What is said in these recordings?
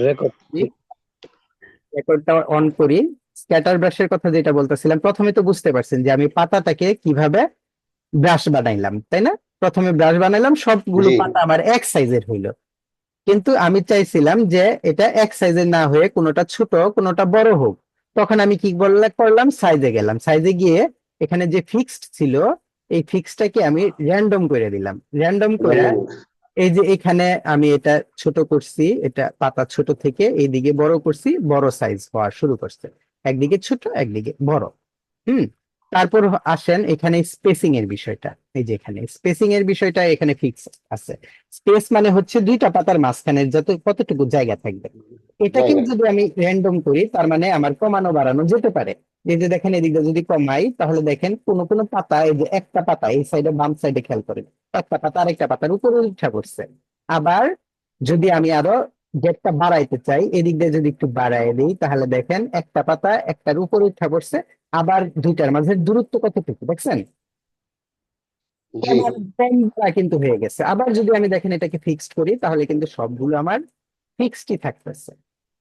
Record. রেকর্ডটা on করি। Scatter ব্রাশের কথা যেটা বলতেছিলাম, প্রথমে তো বুঝতে পারছেন যে আমি পাতাটাকে কিভাবে ব্রাশ বানাইলাম, তাই না? প্রথমে ব্রাশ বানাইলাম, সবগুলো জি পাতা আমার এক সাইজের হইলো। কিন্তু আমি চাইছিলাম যে এটা এক সাইজের না হয়ে কোনোটা ছোট কোনোটা বড় হোক। তখন আমি কি করলাম, সাইজে গেলাম। সাইজে গিয়ে এখানে যে ফিক্সড ছিল, এই ফিক্সটাকে আমি র্যান্ডম করে দিলাম। র্যান্ডম করে রানিং। এই যে এখানে আমি এটা ছোট করছি, এটা পাতা ছোট থেকে এইদিকে বড় করছি, বড় সাইজ হওয়া শুরু করছে, একদিকে ছোট একদিকে বড়। হুম। তারপর আসেন এখানে স্পেসিং এর বিষয়টা। এই যে এখানে স্পেসিং এর বিষয়টা এখানে ফিক্স আছে। স্পেস মানে হচ্ছে দুইটা পাতার মাঝখানে যত কতটুকু জায়গা থাকবে। এটাকেও জায়গা। যদি আমি র্যান্ডম করি, তার মানে আমার কমানো বাড়ানো যেতে পারে। এই যে দেখেন এদিকে যদি কমাই, তাহলে দেখেন কোন কোন পাতা, এই যে একটা পাতা এই সাইডে বাম সাইডে খেয়াল করেন, একটা পাতা আরেকটা পাতার উপরে উঠা করছে। আবার যদি আমি আরো ডেটটা বাড়াইতে চাই, এদিক দিয়ে যদি একটু বাড়াই দিই, তাহলে দেখেন একটা পাতা একটার উপরে উঠা করছে। আবার দুইটার মাঝে দূরত্ব কতটুকু দেখছেন? জি কম করা কিন্তু হয়ে গেছে। আবার যদি আমি দেখেন এটাকে ফিক্সড করি, তাহলে কিন্তু সবগুলো আমার ফিক্সডই থাকতেছে,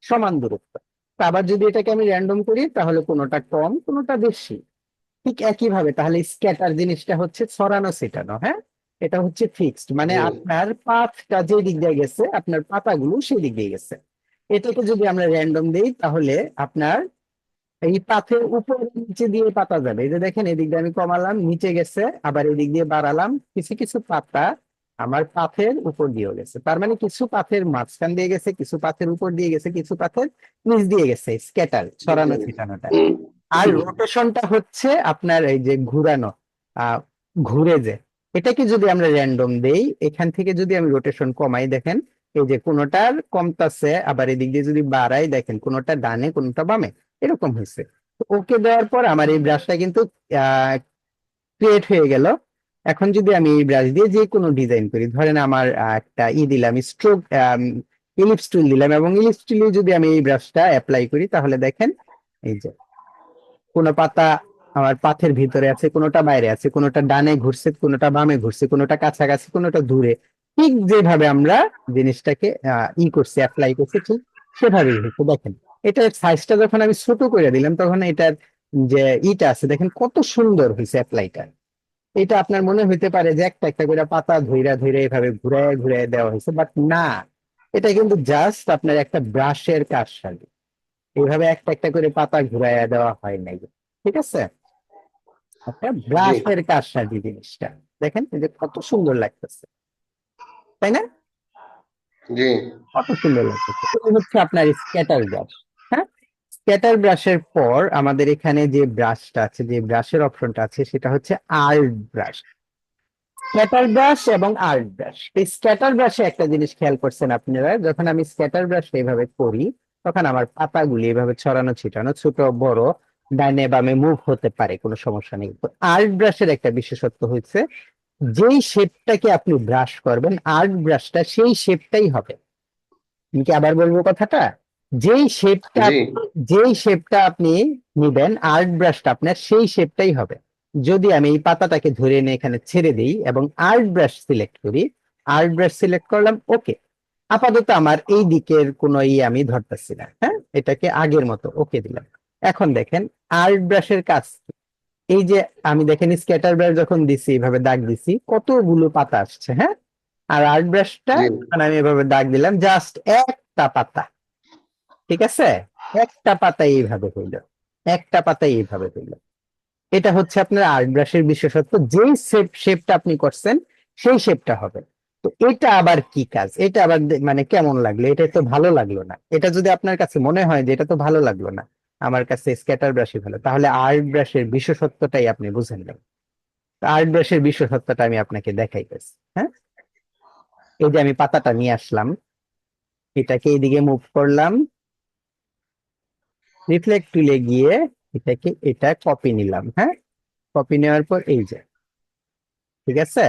সমান দূরত্ব। তো আবার যদি এটাকে আমি র্যান্ডম করি, তাহলে কোনোটা কম কোনোটা বেশি। ঠিক একই ভাবে তাহলে স্ক্যাটার জিনিসটা হচ্ছে ছড়ানো ছিটানো, হ্যাঁ। এটা হচ্ছে ফিক্সড, মানে জি আপনার পাথটা যে দিক দিয়ে গেছে আপনার পাতাগুলো সেই দিক দিয়ে গেছে। এটাকে যদি আমরা র্যান্ডম দেই, তাহলে আপনার এই পাথের উপর নিচে দিয়ে পাতা যাবে। এই যে দেখেন এদিক দিয়ে আমি কমালাম, নিচে গেছে, আবার এদিক দিয়ে বাড়ালাম, কিছু কিছু পাতা আমার পাথের উপর দিয়ে গেছে। তার মানে কিছু পাথের মাঝখান দিয়ে গেছে, কিছু পাথের উপর দিয়ে গেছে, কিছু পাথের নিচ দিয়ে গেছে, স্ক্যাটার ছড়ানো ছিটানোটা। আর রোটেশনটা হচ্ছে আপনার এই যে ঘুরানো, আহ ঘুরে যে, এটাকে যদি আমরা র্যান্ডম দেই, এখান থেকে যদি আমি রোটেশন কমাই, দেখেন এই যে কোনোটার কমতাছে, আবার এদিক দিয়ে যদি বাড়াই, দেখেন কোনোটা ডানে কোনোটা বামে এরকম হয়েছে। ওকে দেওয়ার পর আমার এই ব্রাশটা কিন্তু ক্রিয়েট হয়ে গেল। এখন যদি আমি এই ব্রাশ দিয়ে যে কোনো ডিজাইন করি, ধরেন আমার একটা দিলাম স্ট্রোক, ইলিপস টুল দিলাম, এবং ইলিপস টুলে যদি আমি এই ব্রাশটা অ্যাপ্লাই করি, তাহলে দেখেন এই যে কোনো পাতা আমার পাথের ভিতরে আছে, কোনোটা বাইরে আছে, কোনোটা ডানে ঘুরছে, কোনোটা বামে ঘুরছে, কোনোটা কাছাকাছি, কোনোটা দূরে। ঠিক যেভাবে আমরা জিনিসটাকে করছি, অ্যাপ্লাই করছি, ঠিক সেভাবেই হচ্ছে। দেখেন এটার সাইজটা যখন আমি ছোট করে দিলাম, তখন এটার যে আছে দেখেন কত সুন্দর হয়েছে অ্যাপ্লাইটা। এটা আপনার মনে হইতে পারে যে একটা একটা করে পাতা ধইরা ধইরা এভাবে ঘুরায় ঘুরায় দেওয়া হয়েছে, বাট না, এটা কিন্তু জাস্ট আপনার একটা ব্রাশের কারসাজি। এইভাবে একটা একটা করে পাতা ঘুরাইয়া দেওয়া হয় নাই, ঠিক আছে? একটা জি ব্রাশের কারসাজি জিনিসটা। দেখেন এই যে কত সুন্দর লাগতেছে, তাই না? জি কত সুন্দর লাগতেছে। এই হচ্ছে আপনার স্ক্যাটার ব্রাশ। হ্যাঁ, স্ক্যাটার ব্রাশের পর আমাদের এখানে যে ব্রাশটা আছে, যে ব্রাশের অপশনটা আছে, সেটা হচ্ছে আর্ট ব্রাশ। স্ক্যাটার ব্রাশ এবং আর্ট ব্রাশ। এই স্ক্যাটার ব্রাশে একটা জিনিস খেয়াল করছেন আপনারা, যখন আমি স্ক্যাটার ব্রাশ এইভাবে করি, তখন আমার পাতাগুলি এভাবে ছড়ানো ছিটানো, ছোট বড় ডাইনে বামে মুভ হতে পারে, কোনো সমস্যা নেই। তো আর্ট ব্রাশের একটা বিশেষত্ব হচ্ছে, যেই শেপটাকে আপনি ব্রাশ করবেন আর্ট ব্রাশটা সেই শেপটাই হবে। আমি কি আবার বলবো কথাটা? যেই শেপটা জি যেই শেপটা আপনি নিবেন, আর্ট ব্রাশটা আপনার সেই শেপটাই হবে। যদি আমি এই পাতাটাকে ধরে এনে এখানে ছেড়ে দিই এবং আর্ট ব্রাশ সিলেক্ট করি, আর্ট ব্রাশ সিলেক্ট করলাম, ওকে। আপাতত আমার এই দিকের কোনো আমি ধরতেছি না, হ্যাঁ, এটাকে আগের মতো ওকে দিলাম। এখন দেখেন আর্ট ব্রাশের কাজ কি? এই যে আমি দেখেন স্ক্যাটার ব্রাশ যখন দিছি, এইভাবে দাগ দিছি, কতগুলো পাতা আসছে, হ্যাঁ। আর আর্ট ব্রাশটা জি আমি এভাবে দাগ দিলাম, জাস্ট একটা পাতা, ঠিক আছে? একটা পাতা এইভাবে হইলো, একটা পাতা এইভাবে হইলো। এটা হচ্ছে আপনার আর্ট ব্রাশের বিশেষত্ব, যেই শেপটা আপনি করছেন সেই শেপটা হবে। তো এটা আবার কি কাজ, এটা আবার মানে কেমন লাগলো? এটা তো ভালো লাগলো না। এটা যদি আপনার কাছে মনে হয় যে এটা তো ভালো লাগলো না, আমার কাছে স্ক্যাটার ব্রাশই ভালো, তাহলে আর্ট ব্রাশের বিশেষত্বটাই আপনি বুঝেন না। আর্ট ব্রাশের বিশেষত্বটা আমি আপনাকে দেখাইতেছি, হ্যাঁ। এই যে আমি পাতাটা নিয়ে আসলাম, এটাকে এইদিকে মুভ করলাম, রিফ্লেক্ট টুলে গিয়ে এটা কপি নিলাম, হ্যাঁ। কপি নেওয়ার পর এই যে, ঠিক আছে,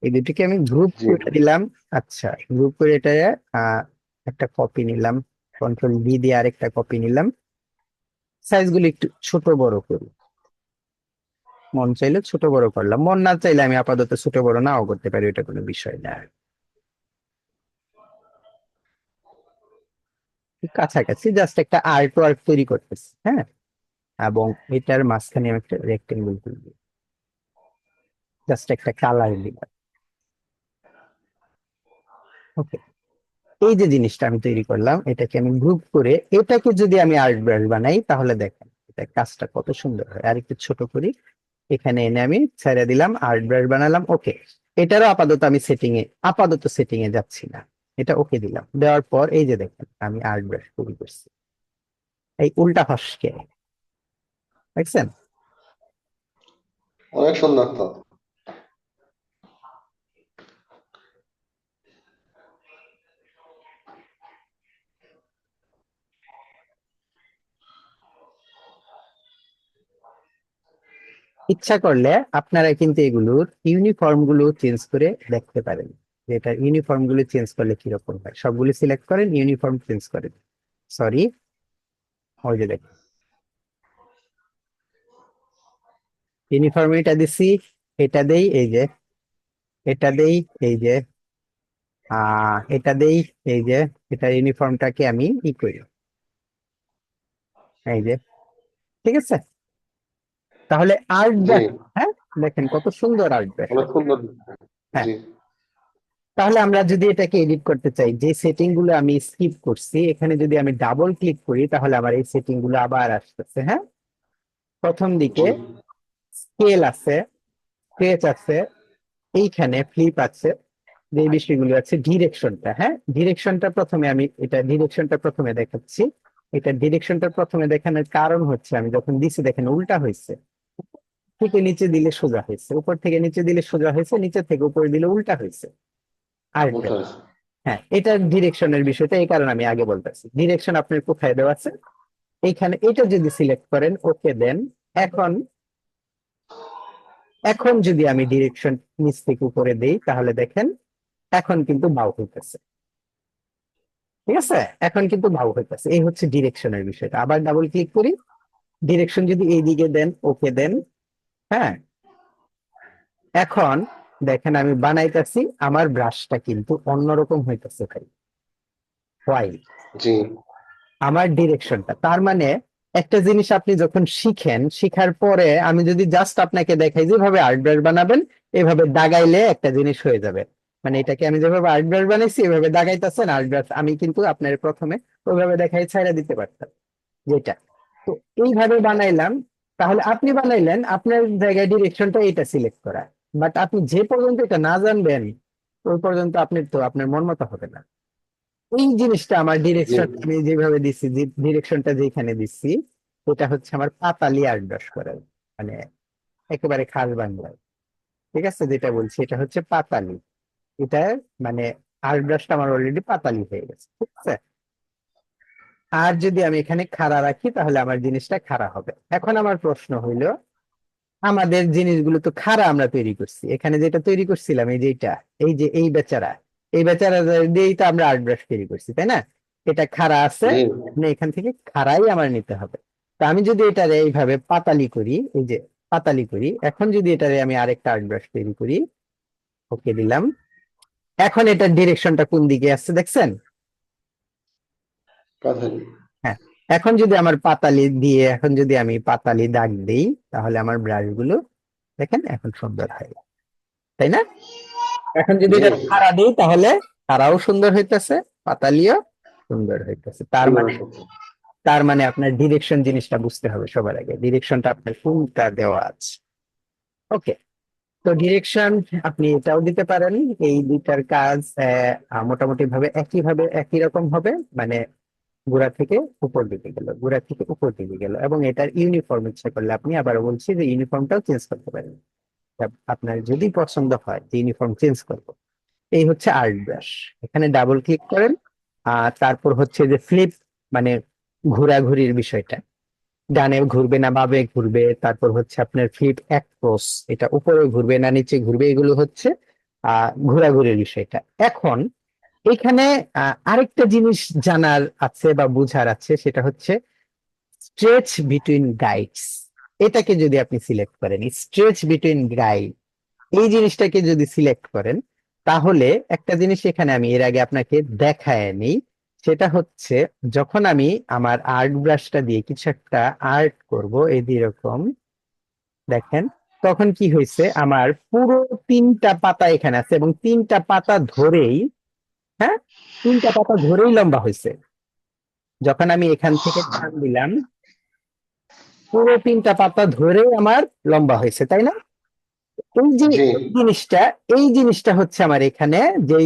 এই দুটিকে আমি গ্রুপ জি করে দিলাম। আচ্ছা, গ্রুপ করে এটা আহ একটা কপি নিলাম, কন্ট্রোল ভি দিয়ে আরেকটা কপি নিলাম। সাইজগুলো একটু ছোট বড় করি, মন চাইলে ছোট বড় করলাম, মন না চাইলে আমি আপাতত ছোট বড় নাও করতে পারি, এটা কোনো বিষয় না। কাছাকাছি জাস্ট একটা আর্ট ওয়ার্ক তৈরি করতেছি, হ্যাঁ। এবং এটার মাঝখানে আমি একটা রেক্টেঙ্গেল করবো, জাস্ট একটা কালার দিলাম। ওকে, এই যে জিনিসটা আমি তৈরি করলাম এটাকে আমি গ্রুপ করে এটাকে যদি আমি আর্ট ব্রাশ বানাই তাহলে দেখেন এটা কাজটা কত সুন্দর হয়। আর একটু ছোট করি, এখানে এনে আমি ছেড়ে দিলাম, আর্ট ব্রাশ বানালাম। ওকে, এটারও আপাতত সেটিং এ যাচ্ছি না, এটা ওকে দিলাম। দেওয়ার পর এই যে দেখেন আমি আর্ট ব্রাশ তৈরি করছি, এই উল্টা ফসকে, দেখছেন? অনেক সুন্দর তো। ইচ্ছা করলে আপনারা কিন্তু এগুলোর ইউনিফর্ম গুলো চেঞ্জ করে দেখতে পারেন, যে এটা ইউনিফর্ম গুলো চেঞ্জ করলে কিরকম হয়। সবগুলো সিলেক্ট করেন, ইউনিফর্ম চেঞ্জ করেন। সরি, ওই যে দেখেন ইউনিফর্ম এটা দিছি, এটা দেই এই যে, এটা দেই এই যে, এটা দেই এই যে, এটা ইউনিফর্মটাকে আমি করি এই যে, ঠিক আছে। তাহলে আর্ট জি, ব্রাশ, হ্যাঁ, দেখেন কত সুন্দর আর্ট ব্রাশ। অনেক সুন্দর। হ্যাঁ, জি, তাহলে আমরা যদি এটাকে এডিট করতে চাই, যে সেটিং গুলো আমি স্কিপ করছি এখানে যদি আমি ডাবল ক্লিক করি তাহলে আমার এই সেটিং গুলো আবার আসতেছে, হ্যাঁ। প্রথম দিকে জি, স্কেল আছে, স্কেচ আছে, এইখানে ফ্লিপ আছে, যে বিষয়গুলো আছে, ডিরেকশনটা, হ্যাঁ, ডিরেকশনটা প্রথমে আমি এটা ডিরেকশনটা প্রথমে দেখাচ্ছি। এটা ডিরেকশনটা প্রথমে দেখানোর কারণ হচ্ছে আমি যখন দিছি দেখেন উল্টা হয়েছে, থেকে নিচে দিলে সোজা হয়েছে, উপর থেকে নিচে দিলে সোজা হয়েছে, নিচে থেকে উপরে দিলে উল্টা হয়েছে। আর বুঝতে পারছি। হ্যাঁ, এটার ডিরেকশনের বিষয়টা এই কারণে আমি আগে বলতেছি। ডিরেকশন আপনার কোথায় দেওয়া আছে, এইখানে। এটা যদি সিলেক্ট করেন, ওকে দেন। এখন এখন যদি আমি ডিরেকশন নিচ থেকে উপরে দেই তাহলে দেখেন এখন কিন্তু বাউ হইতেছে, ঠিক আছে। এখন কিন্তু বাউ হইতেছে, এই হচ্ছে ডিরেকশনের বিষয়টা। আবার ডাবল ক্লিক করি, ডিরেকশন যদি এই দিকে দেন, ওকে দেন, হ্যাঁ। এখন দেখেন আমি বানাইতেছি, আমার ব্রাশটা কিন্তু অন্যরকম হইতেছে ভাই। হোয়াইট জি, আমার ডিরেকশনটা, তার মানে একটা জিনিস আপনি যখন শিখেন, শিখার পরে আমি যদি জাস্ট আপনাকে দেখাই যেভাবে আর্ট ব্রাশ বানাবেন, এভাবে দাগাইলে একটা জিনিস হয়ে যাবে। মানে এটাকে আমি যেভাবে আর্ট ব্রাশ বানাইছি এভাবে দাগাইতেছেন আর্ট ব্রাশ, আমি কিন্তু আপনার প্রথমে ওইভাবে দেখাই ছাইড়া দিতে পারতাম যেটা। তো এইভাবে বানাইলাম, তাহলে আপনি বানাইলেন আপনার জায়গায় ডিরেকশনটা এটা সিলেক্ট করা, বাট আপনি যে পর্যন্ত এটা না জানবেন ওই পর্যন্ত আপনি তো আপনার মন মতো হবে না। এই জিনিসটা আমার জি, ডিরেকশন আমি যেভাবে দিচ্ছি, যে ডিরেকশনটা যেখানে দিচ্ছি ওটা হচ্ছে আমার পাতালি আর্ট ব্রাশ করার, মানে একেবারে খাস বাংলায়, ঠিক আছে, যেটা বলছি এটা হচ্ছে পাতালি। এটা মানে আর্ট ব্রাশটা আমার অলরেডি পাতালি হয়ে গেছে, ঠিক আছে। আর যদি আমি এখানে খাড়া রাখি তাহলে আমার জিনিসটা খাড়া হবে। এখন আমার প্রশ্ন হইলো, আমাদের জিনিসগুলো তো খাড়া আমরা তৈরি করছি, এখানে যেটা তৈরি করছিলাম এই যে এইটা, এই যে এই বেচারা দিয়েই তো আমরা আর্ট ব্রাশ তৈরি করছি, তাই না? এটা খাড়া আছে, জি, মানে এখান থেকে খাড়াই আমার নিতে হবে। তো আমি যদি এটা এইভাবে পাতালি করি, এই যে পাতালি করি, এখন যদি এটারে আমি আরেকটা আর্ট ব্রাশ তৈরি করি, ওকে দিলাম। এখন এটার ডিরেকশনটা কোন দিকে আসছে দেখছেন? কাঁথালি। হ্যাঁ, এখন যদি আমার পাতালি দিয়ে, এখন যদি আমি পাতালি দাগ দিই তাহলে আমার ব্রাশ গুলো দেখেন এখন সুন্দর হয়, তাই না? এখন যদি জি, এটা খাড়া দিই তাহলে খাড়াও সুন্দর হইতেছে, পাতালিও সুন্দর হইতেছে। তার সুন্দর মানে, হচ্ছে। আপনার ডিরেকশন জিনিসটা বুঝতে হবে সবার আগে, ডিরেকশনটা আপনার কোনটা দেওয়া আছে। ওকে, তো ডিরেকশন আপনি এটাও দিতে পারেন। এই দুইটার কাজ মোটামুটি ভাবে একই রকম হবে, মানে গোড়া থেকে উপর দিকে গেল, গোড়া থেকে উপর দিকে গেল। এবং এটার ইউনিফর্ম ইচ্ছা করলে আপনি, আবার বলছি যে ইউনিফর্মটাও চেঞ্জ করতে পারেন। আপনার যদি পছন্দ হয় যে ইউনিফর্ম চেঞ্জ করবো, এই হচ্ছে আর্ট ব্রাশ। এখানে ডাবল ক্লিক করেন, আর তারপর হচ্ছে যে ফ্লিপ, মানে ঘোরাঘুরির বিষয়টা, ডানে ঘুরবে না বামে ঘুরবে, তারপর হচ্ছে আপনার ফ্লিপ অ্যাক্রস, এটা উপরে ঘুরবে না নিচে ঘুরবে, এগুলো হচ্ছে ঘোরাঘুরির বিষয়টা। এখন এখানে আরেকটা জিনিস জানার আছে বা বুঝার আছে, সেটা হচ্ছে স্ট্রেচ বিটুইন গাইডস। এটাকে যদি আপনি সিলেক্ট করেন, স্ট্রেচ বিটুইন গাইড, এই জিনিসটাকে যদি সিলেক্ট করেন তাহলে একটা জিনিস এখানে আমি এর আগে আপনাকে দেখায় নেই, সেটা হচ্ছে যখন আমি আমার আর্ট ব্রাশটা দিয়ে কিছু একটা আর্ট করব এই যে এরকম দেখেন, তখন কি হয়েছে আমার পুরো 3টা পাতা এখানে আছে এবং 3টা পাতা ধরেই, হ্যাঁ, 3টা পাতা ধরেই লম্বা হয়েছে। যখন আমি এখান থেকে টান দিলাম পুরো 3টা পাতা ধরেই আমার লম্বা হয়েছে, তাই না? এই যে জি, জিনিসটা, এই জিনিসটা হচ্ছে আমার এখানে যে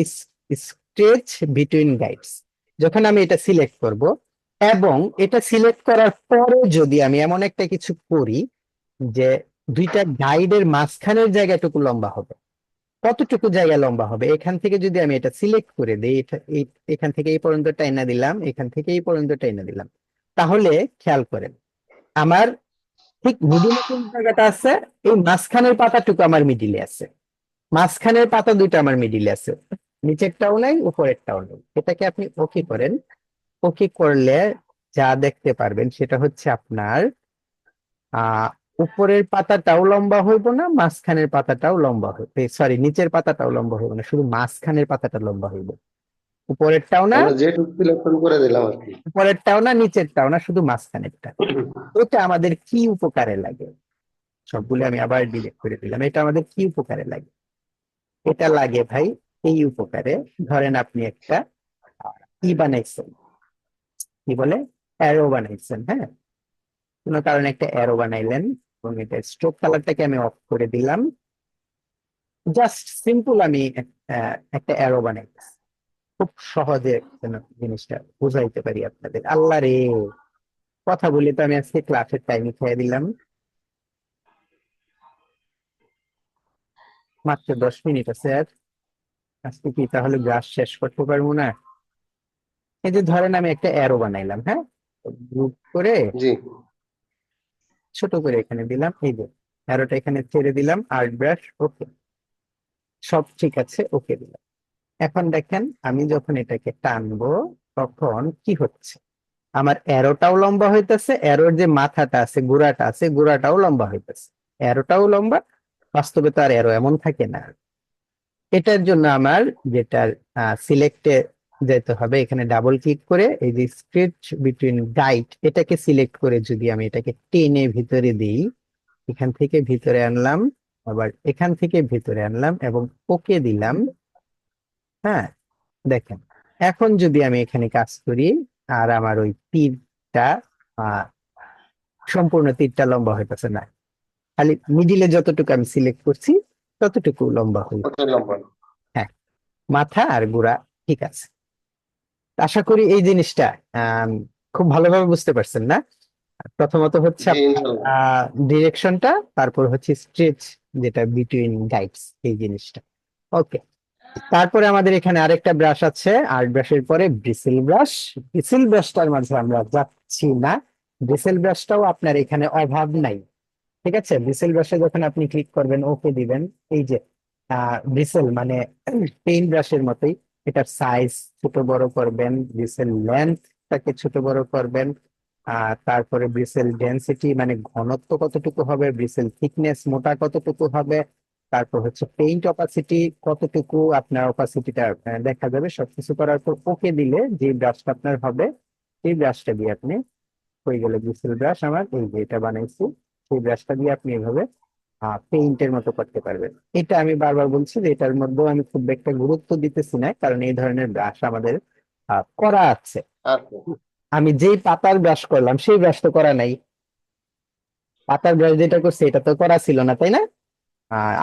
স্ট্রেচ বিটুইন গাইডস। যখন আমি এটা সিলেক্ট করব এবং এটা সিলেক্ট করার পরে যদি আমি এমন একটা কিছু করি যে দুইটা গাইডের মাঝখানের জায়গাটুকু লম্বা হবে, কতটুকু জায়গা লম্বা হবে এখান থেকে যদি আমি এটা সিলেক্ট করে দিই, এখান থেকে এই পর্যন্ত টাইনা দিলাম, এখান থেকে এই পর্যন্ত টাইনা দিলাম, তাহলে খেয়াল করেন আমার ঠিক মিডিলে কোন জায়গাটা আছে, এই মাঝখানের পাতাটুকু আমার মিডিলে আছে, মাঝখানের পাতা দুইটা আমার মিডিলে আছে, নিচেরটাও নাই উপরেরটাও নেই। এটাকে আপনি ওকে করেন, ওকে করলে যা দেখতে পারবেন সেটা হচ্ছে আপনার আহ উপরের পাতাটাও লম্বা হইব না, মাঝখানের পাতাটাও লম্বা হইবে, সরি নিচের পাতাটাও লম্বা হইব না, শুধু মাঝখানের পাতাটা লম্বা হইব, উপরেরটাও না, আমরা যেটুকু সিলেকশন করে দিলাম আর কি। উপরেরটাও না, নিচেরটাও না, শুধু মাঝখানেরটা। এটা আমাদের কি উপকারে লাগে? সবগুলো আমি আবার ডিলিট করে দিলাম। এটা আমাদের কি উপকারে লাগে? এটা লাগে ভাই এই উপকারে, ধরেন আপনি একটা কি বানাইছেন, কি বলে, অ্যারো বানাইছেন, হ্যাঁ, কোনো কারণে একটা অ্যারো বানাইলেন এবং এটা স্ট্রোক কালারটাকে আমি অফ করে দিলাম, জাস্ট সিম্পল আমি একটা অ্যারো বানাইতেছি, খুব সহজে যেন জিনিসটা বুঝাইতে পারি আপনাদের। আল্লাহ রে, কথা বলে তো আমি আজকে ক্লাসের টাইমে খেয়ে দিলাম, মাত্র 10 মিনিট আছে আর, আজকে কি তাহলে গ্রাস শেষ করতে পারবো না? এই যে ধরেন আমি একটা অ্যারো বানাইলাম, হ্যাঁ, গ্রুপ করে জি, ছোট করে এখানে দিলাম, এই যে অ্যারোটা এখানে ছেড়ে দিলাম, আর্ট ব্রাশ, ওকে, সব ঠিক আছে, ওকে দিলাম। এখন দেখেন আমি যখন এটাকে টানবো তখন কি হচ্ছে, আমার অ্যারোটাও লম্বা হইতেছে, অ্যারোর যে মাথাটা আছে গোড়াটা আছে গোড়াটাও লম্বা হইতেছে, অ্যারোটাও লম্বা। বাস্তবে তো আর অ্যারো এমন থাকে না। এটার জন্য আমার যেটা সিলেক্টে যেতে হবে, এখানে ডাবল ক্লিক করে এই যে স্ট্রেচ বিটুইন গাইড এটাকে সিলেক্ট করে যদি আমি এটাকে টেনে ভিতরে দিই, এখান থেকে ভিতরে আনলাম, আবার এখান থেকে ভিতরে আনলাম এবং ওকে দিলাম, হ্যাঁ, দেখেন এখন যদি আমি এখানে কাজ করি আর আমার ওই তীরটা আহ সম্পূর্ণ তীরটা লম্বা হইতেছে না, খালি মিডিলে যতটুকু আমি সিলেক্ট করছি ততটুকু লম্বা হইল। কত লম্বা? হ্যাঁ, মাথা আর গোড়া ঠিক আছে। আশা করি এই জিনিসটা আহ খুব ভালোভাবে বুঝতে পারছেন না? প্রথমত হচ্ছে জি, আপনার ইনশাল্লাহ। ডিরেকশনটা, তারপর হচ্ছে স্ট্রেচ যেটা বিটুইন গাইডস এই জিনিসটা। ওকে, তারপরে আমাদের এখানে আরেকটা ব্রাশ আছে, আর্ট ব্রাশের পরে ব্রিসেল ব্রাশ। ব্রিসেল ব্রাশটার মাঝে আমরা যাচ্ছি না, ব্রিসেল ব্রাশটাও আপনার এখানে অভাব নাই। ঠিক আছে, ব্রিসেল ব্রাশে যখন আপনি ক্লিক করবেন ওকে দিবেন, এই যে ব্রিসেল মানে পেইন্ট ব্রাশের মতোই, এটার সাইজ ছোট বড় করবেন, ব্রিসেল লেন্থটাকে ছোট বড় করবেন, তারপরে ব্রিসেল ডেনসিটি মানে ঘনত্ব কতটুকু হবে, ব্রিসেল থিকনেস মোটা কতটুকু হবে, তারপর হচ্ছে পেইন্ট অপাসিটি কতটুকু, আপনার অপাসিটিটা দেখা যাবে। সবকিছু করার পর ওকে দিলে যে ব্রাশটা আপনার হবে সেই ব্রাশটা দিয়ে আপনি, হয়ে গেল ব্রিসেল ব্রাশ আমার, এই যে এটা বানাইছি, সেই ব্রাশটা দিয়ে আপনি এভাবে পেইন্টের মতো করতে পারবেন। এটা আমি বারবার বলছি যে এটার মধ্যেও আমি খুব একটা গুরুত্ব দিতেছি না, কারণ এই ধরনের ব্রাশ আমাদের করা আছে। আচ্ছা। আমি যেই পাতার ব্রাশ করলাম সেই ব্রাশ তো করা নাই, পাতার ব্রাশ যেটা করছে এটা তো করা ছিল না, তাই না?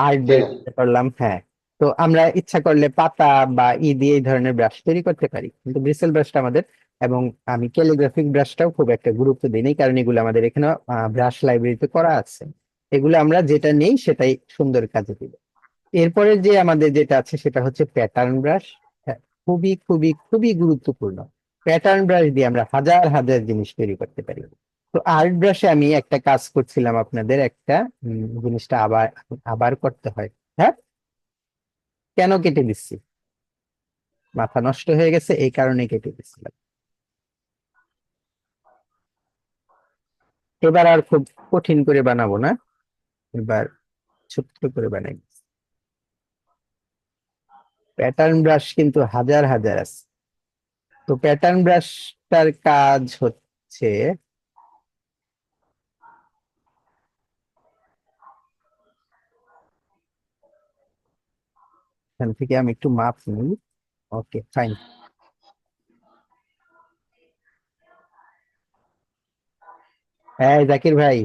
আর্ট জি বের না। করতে পারলাম, হ্যাঁ। তো আমরা ইচ্ছা করলে পাতা বা দিয়ে এই ধরনের ব্রাশ তৈরি করতে পারি, কিন্তু ব্রিসেল ব্রাশটা আমাদের, এবং আমি ক্যালিগ্রাফিক ব্রাশটাও খুব একটা গুরুত্ব দিই নাই, কারণ এগুলো আমাদের এখানে ব্রাশ লাইব্রেরিতে করা আছে। এগুলো আমরা যেটা নেই সেটাই সুন্দর কাজে দিব। এরপরে যে আমাদের যেটা আছে সেটা হচ্ছে প্যাটার্ন ব্রাশ। খুবই খুবই খুবই গুরুত্বপূর্ণ। প্যাটার্ন ব্রাশ দিয়ে আমরা হাজার হাজার জিনিস তৈরি করতে পারি। তো আর্ট ব্রাশে আমি একটা কাজ করছিলাম আপনাদের, একটা জিনিসটা আবার আবার করতে হয়, হ্যাঁ, কেন কেটে দিচ্ছি, মাথা নষ্ট হয়ে গেছে এই কারণে কেটে দিচ্ছিলাম। এবার আর খুব কঠিন করে বানাবো না, এবার ছোট্ট করে বানাই। প্যাটার্ন ব্রাশ কিন্তু হাজার হাজার আছে, তো প্যাটার্ন ব্রাশটার কাজ হচ্ছে, এখান থেকে আমি একটু মাপ নিই। ওকে, ফাইন। হ্যাঁ জাকির ভাই,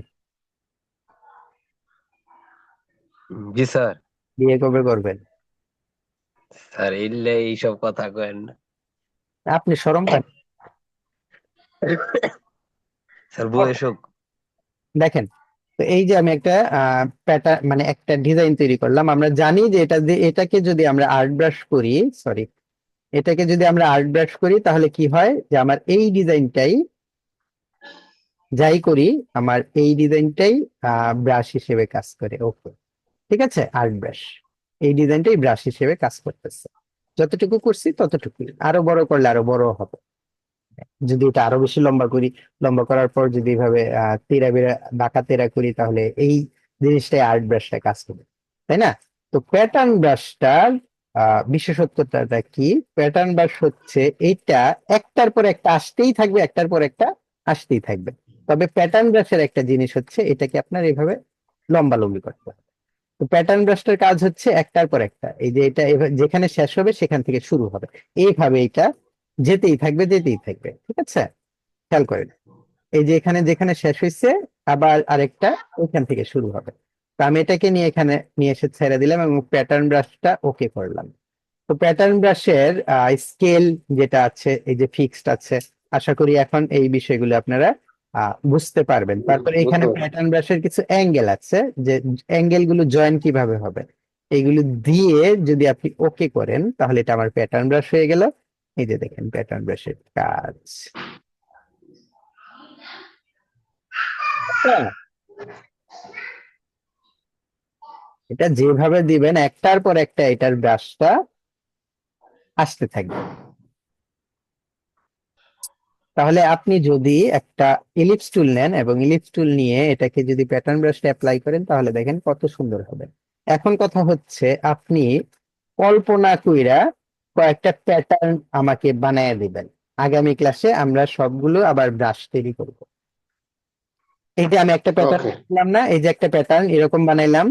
জি স্যার। বিয়ে কবে করবেন? স্যার এলে এইসব কথা কেন? আপনি শরম পান? স্যার বয়স হোক। দেখেন, তো এই যে আমি একটা প্যাটার্ন মানে একটা ডিজাইন তৈরি করলাম, আমরা জানি যে এটাকে যদি আমরা আর্ট ব্রাশ করি, সরি, এটাকে যদি আমরা আর্ট ব্রাশ করি তাহলে কি হয় যে আমার এই ডিজাইনটাই যাই করি, আমার এই ডিজাইনটাই ব্রাশ হিসেবে কাজ করে। ওকে, ঠিক আছে, আর্ট ব্রাশ এই ডিজাইনটাই ব্রাশ হিসেবে কাজ করতেছে। যতটুকু করছি ততটুকুই, আরো বড় করলে আরো বড় হবে। যদি এটা আরো বেশি লম্বা করি, লম্বা করার পর যদি এভাবে তেরা বেরা বাঁকা তেরা করি, তাহলে এই জিনিসটাই আর্ট ব্রাশটা কাজ করবে, তাই না? তো প্যাটার্ন ব্রাশটার বিশেষত্বটা কি? প্যাটার্ন ব্রাশ হচ্ছে এইটা একটার পর একটা আসতেই থাকবে, একটার পর একটা আসতেই থাকবে। তবে প্যাটার্ন ব্রাশের একটা জিনিস হচ্ছে এটাকে আপনার এইভাবে লম্বা লম্বি করতে হবে। তো প্যাটার্ন ব্রাশটার কাজ হচ্ছে একটার পর একটা, এই যে এটা যেখানে শেষ হবে সেখান থেকে শুরু হবে, এইভাবে এটা যেতেই থাকবে যেতেই থাকবে, ঠিক আছে? খেয়াল করেন, এই যে এখানে যেখানে শেষ হয়েছে আবার আরেকটা ওইখান থেকে শুরু হবে। তো আমি এটাকে নিয়ে এখানে নিয়ে এসে ছেড়ে দিলাম এবং প্যাটার্ন ব্রাশটা ওকে করলাম। তো প্যাটার্ন ব্রাশের স্কেল যেটা আছে, এই যে ফিক্সড আছে, আশা করি এখন এই বিষয়গুলো আপনারা বুঝতে পারবেন। তারপরে এখানে বুঝতে পারছি। প্যাটার্ন ব্রাশের কিছু অ্যাঙ্গেল আছে, যে অ্যাঙ্গেল গুলো জয়েন কিভাবে হবে, এইগুলো দিয়ে যদি আপনি ওকে করেন তাহলে এটা আমার প্যাটার্ন ব্রাশ হয়ে গেল। এই যে দেখেন প্যাটার্ন ব্রাশের কাজ। আচ্ছা, এটা যেভাবে দিবেন একটার পর একটা এটার ব্রাশটা আসতে থাকবে। তাহলে আপনি যদি একটা ইলিপস টুল নেন এবং ইলিপস টুল নিয়ে এটাকে যদি প্যাটার্ন ব্রাশটা অ্যাপ্লাই করেন তাহলে দেখেন কত সুন্দর হবে। এখন কথা হচ্ছে আপনি কল্পনা কইরা কয়েকটা প্যাটার্ন আমাকে বানায় দিবেন। আগামী ক্লাসে আমরা সবগুলো আবার ব্রাশ তৈরি করব। এই যে আমি একটা প্যাটার্ন ওকে। বানালাম না, এই যে একটা প্যাটার্ন এরকম বানাইলাম।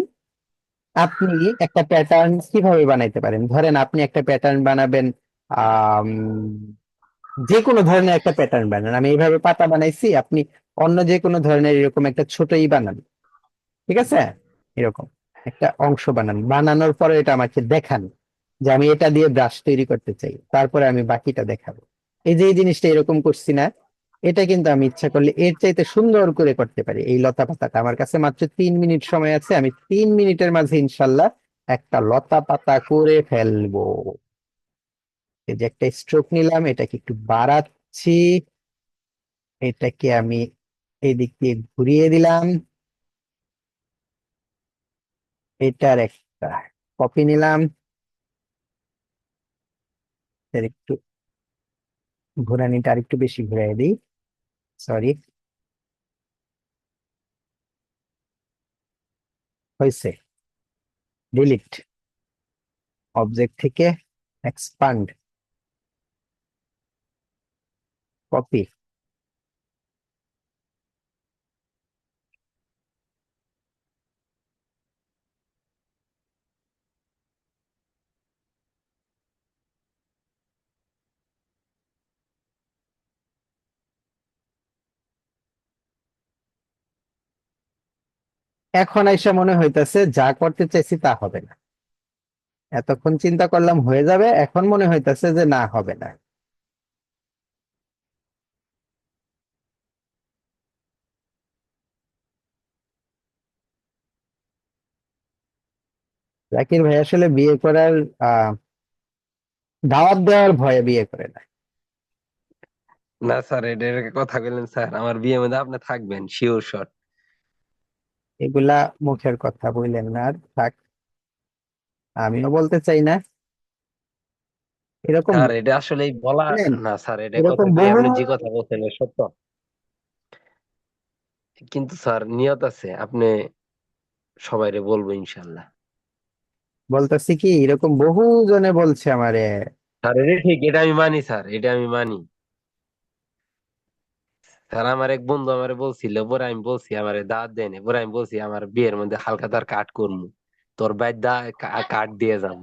আপনি একটা প্যাটার্ন কিভাবে বানাইতে পারেন? ধরেন আপনি একটা প্যাটার্ন বানাবেন, আহ যে কোনো ধরনের একটা প্যাটার্ন বানান। আমি এইভাবে পাতা বানাইছি, আপনি অন্য যে কোনো ধরনের এরকম একটা ছোটই বানান, ঠিক আছে? এরকম একটা অংশ বানান, বানানোর পরে এটা আমাকে দেখান যে আমি এটা দিয়ে ব্রাশ তৈরি করতে চাই, তারপরে আমি বাকিটা দেখাবো। এই যে এই জিনিসটা এরকম করছি না, এটা কিন্তু আমি ইচ্ছা করলে এর চাইতে সুন্দর করে করতে পারি। এই লতা পাতাটা আমার কাছে মাত্র 3 মিনিট সময় আছে, আমি 3 মিনিটের মাঝে ইনশাল্লাহ একটা লতা পাতা করে ফেলবো। এই যে একটা স্ট্রোক নিলাম, এটাকে একটু বাড়াচ্ছি, এটাকে আমি এদিক দিয়ে ঘুরিয়ে দিলাম, এটার একটা কপি নিলাম, এর একটু ঘোরানিটা আর একটু বেশি ঘুরিয়ে দিই, সরি, হয়েছে। ডিলিট, অবজেক্ট থেকে এক্সপান্ড, কপি। এখন আইসা মনে হইতাছে যা করতে চাইছি তা হবে না। এতক্ষণ চিন্তা করলাম হয়ে যাবে, এখন মনে হইতাছে যে না, হবে না। জাকির ভাই আসলে বিয়ে করার আহ দাওয়াত দেওয়ার ভয়ে বিয়ে করে না। না স্যার, এটার কথা বললেন স্যার, আমার বিয়ের মধ্যে আপনি থাকবেন শিওর শট। এগুলা মুখের কথা বললেন না, আর থাক, আমিও বলতে চাই না এরকম। স্যার এটা আসলে বলা, বলেন, না স্যার এটা কথা এরকম কি বহু, আপনি যে কথা বলছেন এটা সত্য, কিন্তু স্যার নিয়ত আছে আপনি সবাইরে বলবো ইনশাল্লাহ। বলতেছি কি এরকম বহু জনে বলছে আমারে স্যার এটা ঠিক, এটা আমি মানি স্যার, এটা আমি মানি। স্যার আমার এক বন্ধু আমারে বলছিল, পরে আমি বলছি আমারে দাওয়াত দেয়নি, পরে আমি বলছি আমার বিয়ের মধ্যে হালকা তার কাট করবো, তোর ভাই কাট দিয়ে যাম।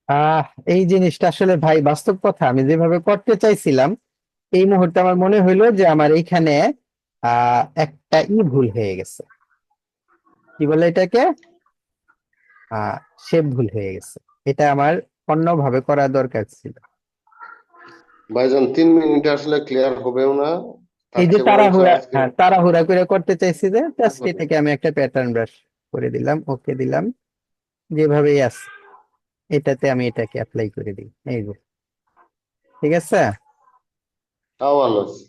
আহ এই জিনিসটা আসলে ভাই বাস্তব কথা, আমি যেভাবে করতে চাইছিলাম এই মুহূর্তে আমার মনে হইলো যে আমার এইখানে একটা ভুল হয়ে গেছে। কি বলে এটাকে? আহ শেপ ভুল হয়ে গেছে। এটা আমার অন্যভাবে করা দরকার ছিল। ভাইজান 3 মিনিটে আসলে ক্লিয়ার হবেও না, তার এই যে চেয়ে বরঞ্চ তাড়াহুড়া, আজকে হ্যাঁ তাড়াহুড়া করে করতে চাইছি যে না জাস্ট করে। এটাকে আমি একটা প্যাটার্ন ব্রাশ করে দিলাম, ওকে দিলাম, যেভাবেই আছে এটাতে আমি এটাকে অ্যাপ্লাই করে দিই, এই যে। ঠিক আছে। তাও ভালো আছে।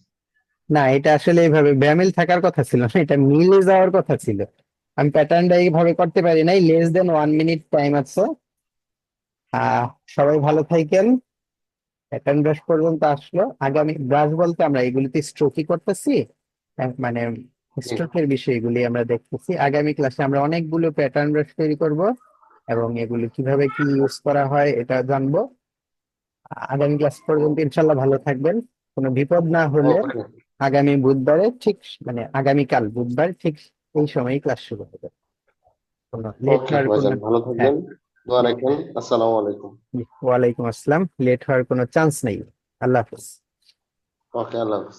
না, এটা আসলে এইভাবে ব্যামিল থাকার কথা ছিল না, এটা মিলে যাওয়ার কথা ছিল। আমি প্যাটার্নটা এইভাবে করতে পারি নাই। লেস দেন 1 মিনিট টাইম আছে। আহ সবাই ভালো থাকেন। প্যাটার্ন ব্রাশ পর্যন্ত আসলো। আগামী ব্রাশ বলতে আমরা এগুলিতে স্ট্রোকই করতেছি, মানে জি। স্ট্রোকের বিষয়গুলি আমরা দেখতেছি। আগামী ক্লাসে আমরা অনেকগুলো প্যাটার্ন ব্রাশ তৈরি করব এবং এগুলি কিভাবে কি ইউজ করা হয় এটা জানবো। আগামী ক্লাস পর্যন্ত ইনশাল্লাহ ভালো থাকবেন। কোনো বিপদ না হলে ওকে। আগামী বুধবারে ঠিক, মানে আগামীকাল বুধবার ঠিক এই সময়ই ক্লাস শুরু হবে। কোনো লেট ওকে হওয়ার কোনো, ভাইজান, ভালো হ্যাঁ, থাকবেন, দোয়া রাখেন। আসসালামু আলাইকুম। ওয়ালাইকুম আসসালাম। লেট হওয়ার কোনো চান্স নেই। আল্লাহ হাফিজ। ওকে, আল্লাহ হাফেজ।